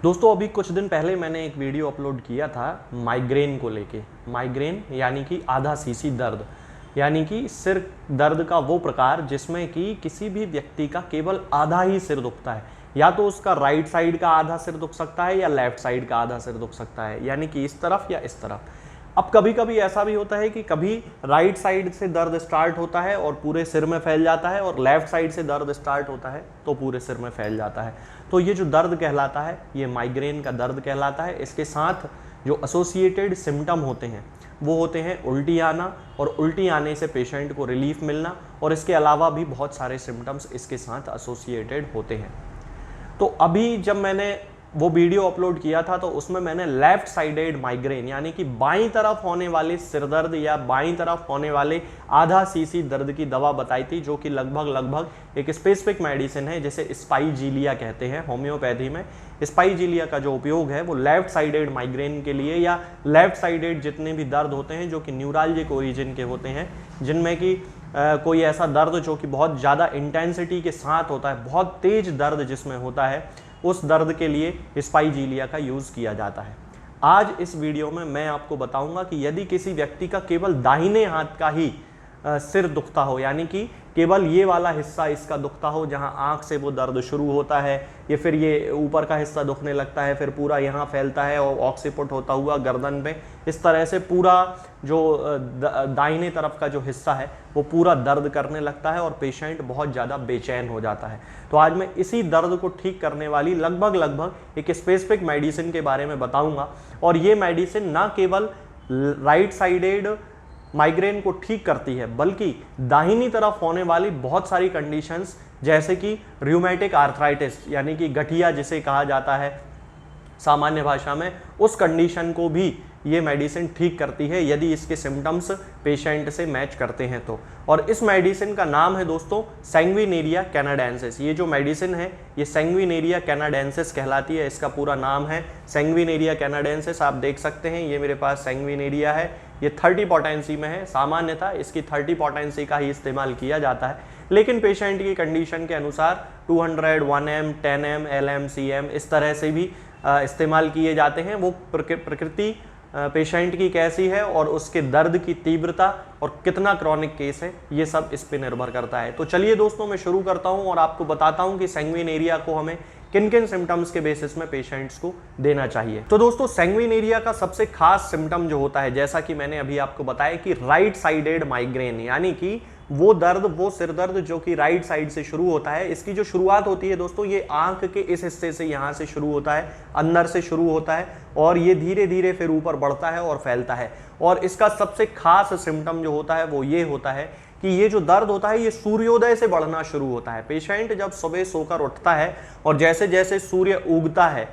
दोस्तों अभी कुछ दिन पहले मैंने एक वीडियो अपलोड किया था माइग्रेन को लेके। माइग्रेन यानी कि आधा सीसी दर्द, यानी कि सिर दर्द का वो प्रकार जिसमें कि किसी भी व्यक्ति का केवल आधा ही सिर दुखता है। या तो उसका राइट साइड का आधा सिर दुख सकता है या लेफ्ट साइड का आधा सिर दुख सकता है, यानी कि इस तरफ या इस तरफ। अब कभी कभी ऐसा भी होता है कि कभी राइट साइड से दर्द स्टार्ट होता है और पूरे सिर में फैल जाता है, और लेफ्ट साइड से दर्द स्टार्ट होता है तो पूरे सिर में फैल जाता है। तो ये जो दर्द कहलाता है ये माइग्रेन का दर्द कहलाता है। इसके साथ जो एसोसिएटेड सिम्टम होते हैं वो होते हैं उल्टी आना, और उल्टी आने से पेशेंट को रिलीफ मिलना, और इसके अलावा भी बहुत सारे सिम्टम्स इसके साथ एसोसिएटेड होते हैं। तो अभी जब मैंने वो वीडियो अपलोड किया था तो उसमें मैंने लेफ्ट साइडेड माइग्रेन यानी कि बाईं तरफ होने वाले सिरदर्द या बाईं तरफ होने वाले आधा सीसी दर्द की दवा बताई थी, जो कि लगभग एक स्पेसिफिक मेडिसिन है जिसे स्पाइजीलिया कहते हैं होम्योपैथी में। स्पाइजीलिया का जो उपयोग है वो लेफ्ट साइडेड माइग्रेन के लिए या लेफ्ट साइडेड जितने भी दर्द होते हैं जो कि न्यूरालजिक ओरिजिन के होते हैं, जिनमें कि कोई ऐसा दर्द जो कि बहुत ज़्यादा इंटेंसिटी के साथ होता है, बहुत तेज दर्द जिसमें होता है, उस दर्द के लिए स्पाइजीलिया का यूज़ किया जाता है। आज इस वीडियो में मैं आपको बताऊंगा कि यदि किसी व्यक्ति का केवल दाहिने हाथ का ही सिर दुखता हो, यानी कि केवल ये वाला हिस्सा इसका दुखता हो जहां आंख से वो दर्द शुरू होता है, या फिर ये ऊपर का हिस्सा दुखने लगता है, फिर पूरा यहाँ फैलता है और ऑक्सीपुट होता हुआ गर्दन पे, इस तरह से पूरा जो दाहिने तरफ का जो हिस्सा है वो पूरा दर्द करने लगता है और पेशेंट बहुत ज़्यादा बेचैन हो जाता है। तो आज मैं इसी दर्द को ठीक करने वाली लगभग एक स्पेसिफिक मेडिसिन के बारे में बताऊंगा। और ये मेडिसिन ना केवल राइट साइडेड माइग्रेन को ठीक करती है बल्कि दाहिनी तरफ होने वाली बहुत सारी कंडीशंस जैसे कि रूमेटिक आर्थराइटिस यानी कि गठिया जिसे कहा जाता है सामान्य भाषा में, उस कंडीशन को भी ये मेडिसिन ठीक करती है यदि इसके सिम्टम्स पेशेंट से मैच करते हैं तो। और इस मेडिसिन का नाम है दोस्तों सैंग्विनेरिया कैनाडेंसिस। ये जो मेडिसिन है ये सैंग्विनेरिया कैनाडेंसिस कहलाती है, इसका पूरा नाम है सैंग्विनेरिया कैनाडेंसिस। आप देख सकते हैं ये मेरे पास सैंग्विनेरिया है, ये 30 पोटेंसी में है। सामान्यतः इसकी 30 पोटेंसी का ही इस्तेमाल किया जाता है, लेकिन पेशेंट की कंडीशन के अनुसार 200, 1M, 10M, LM, CM इस तरह से भी इस्तेमाल किए जाते हैं। वो प्रकृति पेशेंट की कैसी है और उसके दर्द की तीव्रता और कितना क्रॉनिक केस है ये सब इस पे निर्भर करता है। तो चलिए दोस्तों मैं शुरू करता हूं और आपको बताता हूं कि सैंग्विनेरिया को हमें किन किन सिम्टम्स के बेसिस में पेशेंट्स को देना चाहिए। तो दोस्तों सैंग्विनेरिया का सबसे खास सिम्टम जो होता है, जैसा कि मैंने अभी आपको बताया कि राइट साइडेड माइग्रेन, यानी कि वो दर्द, वो सिर दर्द जो कि राइट साइड से शुरू होता है। इसकी जो शुरुआत होती है दोस्तों ये आंख के इस हिस्से से, यहाँ से शुरू होता है, अंदर से शुरू होता है और ये धीरे धीरे फिर ऊपर बढ़ता है और फैलता है। और इसका सबसे खास सिम्टम जो होता है वो ये होता है कि ये जो दर्द होता है ये सूर्योदय से बढ़ना शुरू होता है। पेशेंट जब सुबह सोकर उठता है और जैसे जैसे सूर्य उगता है,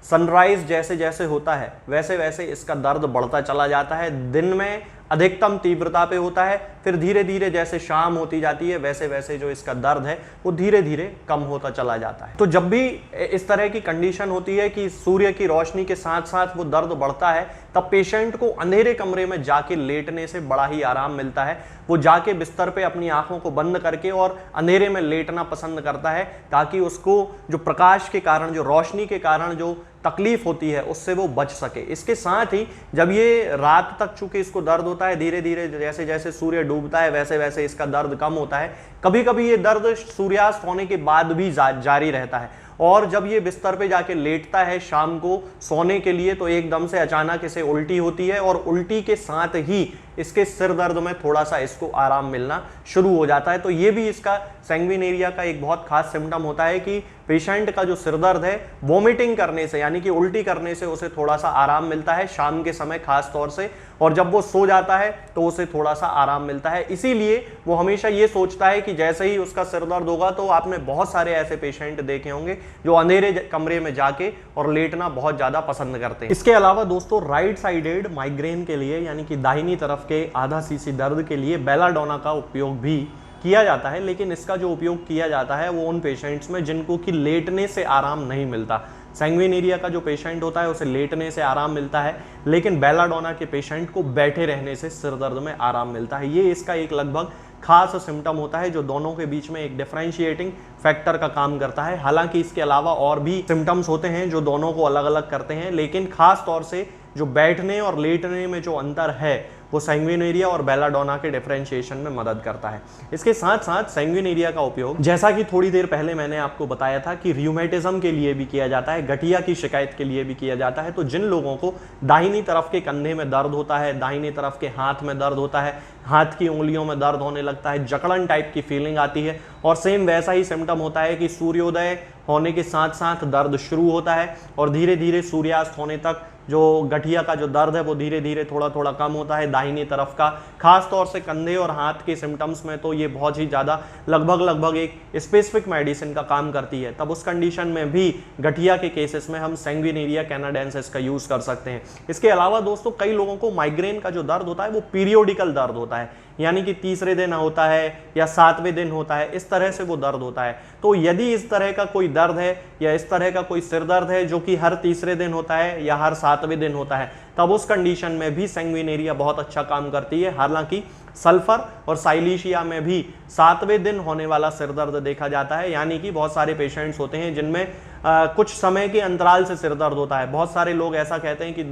सनराइज जैसे जैसे होता है, वैसे वैसे इसका दर्द बढ़ता चला जाता है। दिन में अधिकतम तीव्रता पे होता है, फिर धीरे धीरे जैसे शाम होती जाती है वैसे वैसे जो इसका दर्द है वो धीरे धीरे कम होता चला जाता है। तो जब भी इस तरह की कंडीशन होती है कि सूर्य की रोशनी के साथ साथ वो दर्द बढ़ता है, तब पेशेंट को अंधेरे कमरे में जाके लेटने से बड़ा ही आराम मिलता है। वो जाके बिस्तर पे अपनी आंखों को बंद करके और अंधेरे में लेटना पसंद करता है, ताकि उसको जो प्रकाश के कारण, जो रोशनी के कारण जो तकलीफ होती है उससे वो बच सके। इसके साथ ही जब ये रात तक चूंकि इसको दर्द होता है, धीरे धीरे जैसे जैसे सूर्य डूबता है वैसे वैसे इसका दर्द कम होता है। कभी कभी ये दर्द सूर्यास्त होने के बाद भी जारी रहता है, और जब ये बिस्तर पे जाके लेटता है शाम को सोने के लिए तो एकदम से अचानक इसे उल्टी होती है, और उल्टी के साथ ही इसके सिर दर्द में थोड़ा सा इसको आराम मिलना शुरू हो जाता है। तो ये भी इसका सैंग्विनेरिया का एक बहुत खास सिम्टम होता है कि पेशेंट का जो सिर दर्द है वोमिटिंग करने से यानी कि उल्टी करने से उसे थोड़ा सा आराम मिलता है शाम के समय खास तौर से, और जब वो सो जाता है तो उसे थोड़ा सा आराम मिलता है। इसीलिए वो हमेशा ये सोचता है कि जैसे ही उसका सिर दर्द होगा, तो आपने बहुत सारे ऐसे पेशेंट देखे होंगे जो अंधेरे कमरे में जाके और लेटना बहुत ज्यादा पसंद करते हैं। इसके अलावा दोस्तों राइट साइडेड माइग्रेन के लिए यानी कि दाहिनी तरफ के आधा सीसी दर्द के लिए बेलाडोना का उपयोग भी किया जाता है, लेकिन इसका जो उपयोग किया जाता है वो उन पेशेंट्स में जिनको कि लेटने से आराम नहीं मिलता। सैंग्विनेरिया का जो पेशेंट होता है उसे लेटने से आराम मिलता है, लेकिन बेलाडोना के पेशेंट को बैठे रहने से सिर दर्द में आराम मिलता है। ये इसका एक लगभग खास सिम्टम होता है जो दोनों के बीच में एक डिफरेंशिएटिंग फैक्टर का काम करता है। हालांकि इसके अलावा और भी सिम्टम्स होते हैं जो दोनों को अलग अलग करते हैं, लेकिन खास तौर से जो बैठने और लेटने में जो अंतर है वो सैंग्विनेरिया और बेलाडोना के डिफरेंशिएशन में मदद करता है। इसके साथ साथ सैंग्विनेरिया का उपयोग, जैसा कि थोड़ी देर पहले मैंने आपको बताया था, कि रियूमेटिज्म के लिए भी किया जाता है, गठिया की शिकायत के लिए भी किया जाता है। तो जिन लोगों को दाहिनी तरफ के कंधे में दर्द होता है, दाहिनी तरफ के हाथ में दर्द होता है, हाथ की उंगलियों में दर्द होने लगता है, जकड़न टाइप की फीलिंग आती है, और सेम वैसा ही सिम्टम होता है कि सूर्योदय होने के साथ साथ दर्द शुरू होता है और धीरे धीरे सूर्यास्त होने तक जो गठिया का जो दर्द है वो धीरे धीरे थोड़ा थोड़ा कम होता है दाहिनी तरफ का। खास तौर से कंधे और हाथ के सिम्टम्स में तो ये बहुत ही ज़्यादा लगभग एक स्पेसिफिक मेडिसिन का काम करती है। तब उस कंडीशन में भी गठिया के केसेस में हम सैंग्विनेरिया कैनाडेंसिस का यूज़ कर सकते हैं। इसके अलावा दोस्तों कई लोगों को माइग्रेन का जो दर्द होता है वो पीरियोडिकल दर्द होता है, यानी कि तीसरे दिन होता है या 7वें दिन होता है, इस तरह से वो दर्द होता है। तो यदि इस तरह का कोई दर्द है या इस तरह का कोई सिर दर्द है जो कि हर तीसरे दिन होता है या हर 7वें दिन होता है, तब उस कंडीशन में भी सैंग्विनेरिया बहुत अच्छा काम करती है। हालांकि सल्फर और साइलीशिया में भी 7वें दिन होने वाला सिर दर्द देखा जाता है, यानी कि बहुत सारे पेशेंट्स होते हैं जिनमें कुछ समय के अंतराल से सिर दर्द होता है। बहुत सारे लोग ऐसा कहते हैं कि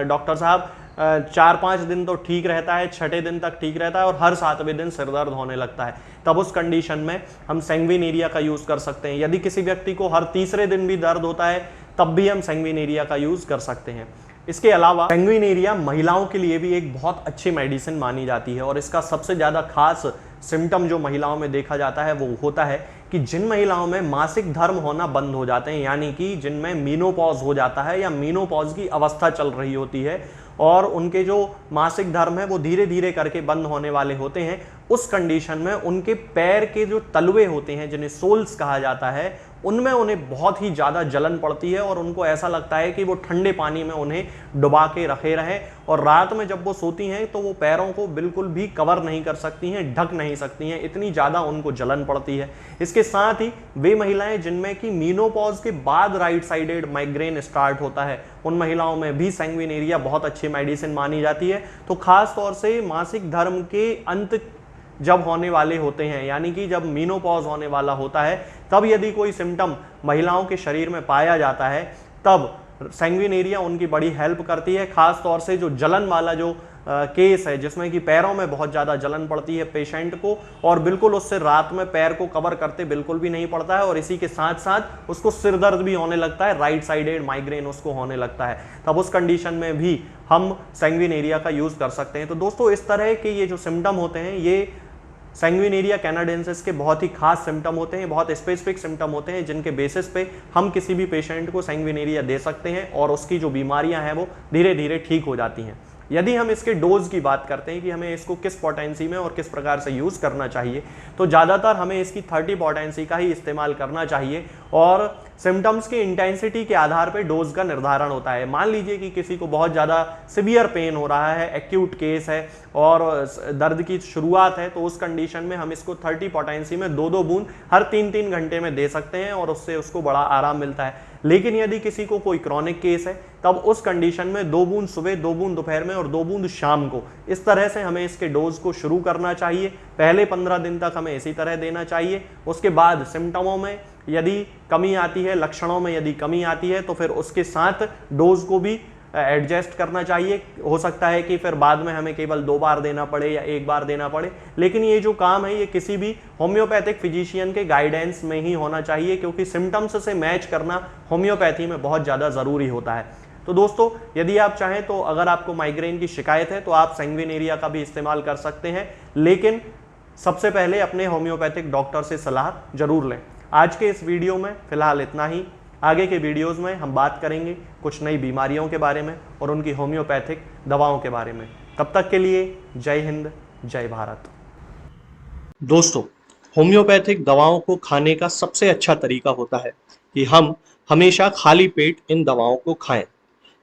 डॉक्टर साहब 4-5 दिन तो ठीक रहता है, 6ठे दिन तक ठीक रहता है और हर 7वें दिन सिर दर्द होने लगता है। तब उस कंडीशन में हम सैंग्विनेरिया का यूज़ कर सकते हैं। यदि किसी व्यक्ति को हर तीसरे दिन भी दर्द होता है तब भी हम सैंग्विनेरिया का यूज़ कर सकते हैं। इसके अलावा सैंग्विनेरिया महिलाओं के लिए भी एक बहुत अच्छी मेडिसिन मानी जाती है और इसका सबसे ज़्यादा खास सिम्टम जो महिलाओं में देखा जाता है वो होता है कि जिन महिलाओं में मासिक धर्म होना बंद हो जाते हैं, यानी कि जिनमें मीनोपॉज हो जाता है या मीनोपॉज की अवस्था चल रही होती है और उनके जो मासिक धर्म है वो धीरे धीरे करके बंद होने वाले होते हैं, उस कंडीशन में उनके पैर के जो तलवे होते हैं जिन्हें सोल्स कहा जाता है, उनमें उन्हें बहुत ही ज़्यादा जलन पड़ती है और उनको ऐसा लगता है कि वो ठंडे पानी में उन्हें डुबा के रखे रहें और रात में जब वो सोती हैं तो वो पैरों को बिल्कुल भी कवर नहीं कर सकती हैं, ढक नहीं सकती हैं, इतनी ज़्यादा उनको जलन पड़ती है। इसके साथ ही वे महिलाएं जिनमें कि मीनोपॉज के बाद राइट साइडेड माइग्रेन स्टार्ट होता है, उन महिलाओं में भी सैंग्विनेरिया बहुत अच्छी मेडिसिन मानी जाती है। तो खास तौर से मासिक धर्म के अंत जब होने वाले होते हैं, यानी कि जब मीनोपॉज होने वाला होता है, तब यदि कोई सिम्टम महिलाओं के शरीर में पाया जाता है तब सैंग्विनेरिया उनकी बड़ी हेल्प करती है। खास तौर से जो जलन वाला जो केस है जिसमें कि पैरों में बहुत ज़्यादा जलन पड़ती है पेशेंट को और बिल्कुल उससे रात में पैर को कवर करते बिल्कुल भी नहीं पड़ता है और इसी के साथ साथ उसको सिर दर्द भी होने लगता है, राइट साइडेड माइग्रेन उसको होने लगता है, तब उस कंडीशन में भी हम सैंग्विनेरिया का यूज़ कर सकते हैं। तो दोस्तों इस तरह के ये जो सिम्टम होते हैं ये सैंग्विनेरिया कैनाडेंसिस के बहुत ही खास सिम्टम होते हैं, बहुत स्पेसिफिक सिम्टम होते हैं जिनके बेसिस पे हम किसी भी पेशेंट को सैंग्विनेरिया दे सकते हैं और उसकी जो बीमारियां हैं वो धीरे धीरे ठीक हो जाती हैं। यदि हम इसके डोज की बात करते हैं कि हमें इसको किस पोटेंसी में और किस प्रकार से यूज़ करना चाहिए, तो ज़्यादातर हमें इसकी 30 पोटेंसी का ही इस्तेमाल करना चाहिए और सिम्टम्स की इंटेंसिटी के आधार पर डोज का निर्धारण होता है। मान लीजिए कि किसी को बहुत ज़्यादा सिवियर पेन हो रहा है, एक्यूट केस है और दर्द की शुरुआत है, तो उस कंडीशन में हम इसको 30 पोटेंसी में 2-2 बूंद हर 3-3 घंटे में दे सकते हैं और उससे उसको बड़ा आराम मिलता है। लेकिन यदि किसी को कोई क्रॉनिक केस है तब उस कंडीशन में 2 बूंद सुबह, 2 बूंद दोपहर में और 2 बूंद शाम को, इस तरह से हमें इसके डोज को शुरू करना चाहिए। पहले 15 दिन तक हमें इसी तरह देना चाहिए। उसके बाद सिम्टमों में यदि कमी आती है, लक्षणों में यदि कमी आती है तो फिर उसके साथ डोज को भी एडजस्ट करना चाहिए। हो सकता है कि फिर बाद में हमें केवल 2 बार देना पड़े या 1 बार देना पड़े, लेकिन ये जो काम है ये किसी भी होम्योपैथिक फिजिशियन के गाइडेंस में ही होना चाहिए क्योंकि सिम्टम्स से मैच करना होम्योपैथी में बहुत ज़्यादा ज़रूरी होता है। तो दोस्तों यदि आप चाहें तो अगर आपको माइग्रेन की शिकायत है तो आप सैंग्विनेरिया का भी इस्तेमाल कर सकते हैं, लेकिन सबसे पहले अपने होम्योपैथिक डॉक्टर से सलाह जरूर लें। आज के इस वीडियो में फिलहाल इतना ही। आगे के वीडियोस में हम बात करेंगे कुछ नई बीमारियों के बारे में और उनकी होम्योपैथिक दवाओं के बारे में। तब तक के लिए जय हिंद, जय भारत। दोस्तों, होम्योपैथिक दवाओं को खाने का सबसे अच्छा तरीका होता है कि हम हमेशा खाली पेट इन दवाओं को खाएं।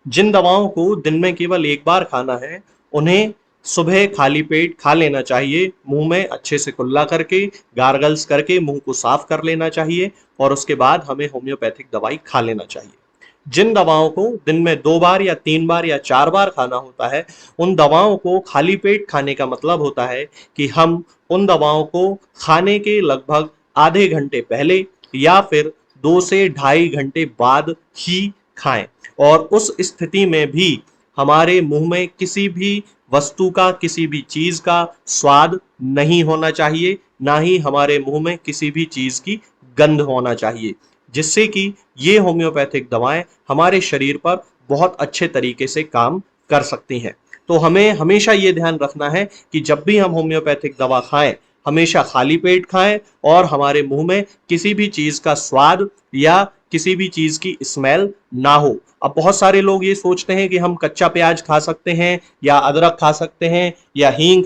जिन दवाओं को दिन में केवल 1 बार खाना है उन्हें सुबह खाली पेट खा लेना चाहिए। मुंह में अच्छे से कुल्ला करके, गार्गल्स करके मुंह को साफ कर लेना चाहिए और उसके बाद हमें होम्योपैथिक दवाई खा लेना चाहिए। जिन दवाओं को दिन में 2 बार या 3 बार या 4 बार खाना होता है, उन दवाओं को खाली पेट खाने का मतलब होता है कि हम उन दवाओं को खाने के लगभग आधे घंटे पहले या फिर 2 से ढाई घंटे बाद ही खाएं। और उस स्थिति में भी हमारे मुंह में किसी भी वस्तु का, किसी भी चीज का स्वाद नहीं होना चाहिए, ना ही हमारे मुंह में किसी भी चीज की गंध होना चाहिए, जिससे कि ये होम्योपैथिक दवाएं हमारे शरीर पर बहुत अच्छे तरीके से काम कर सकती हैं। तो हमें हमेशा ये ध्यान रखना है कि जब भी हम होम्योपैथिक दवा खाएं, हमेशा खाली पेट खाएं और हमारे मुंह में किसी भी चीज का स्वाद या किसी भी चीज की स्मेल ना हो। अब बहुत सारे लोग ये सोचते हैं कि हम कच्चा प्याज खा सकते हैं या अदरक खा सकते हैं या हींग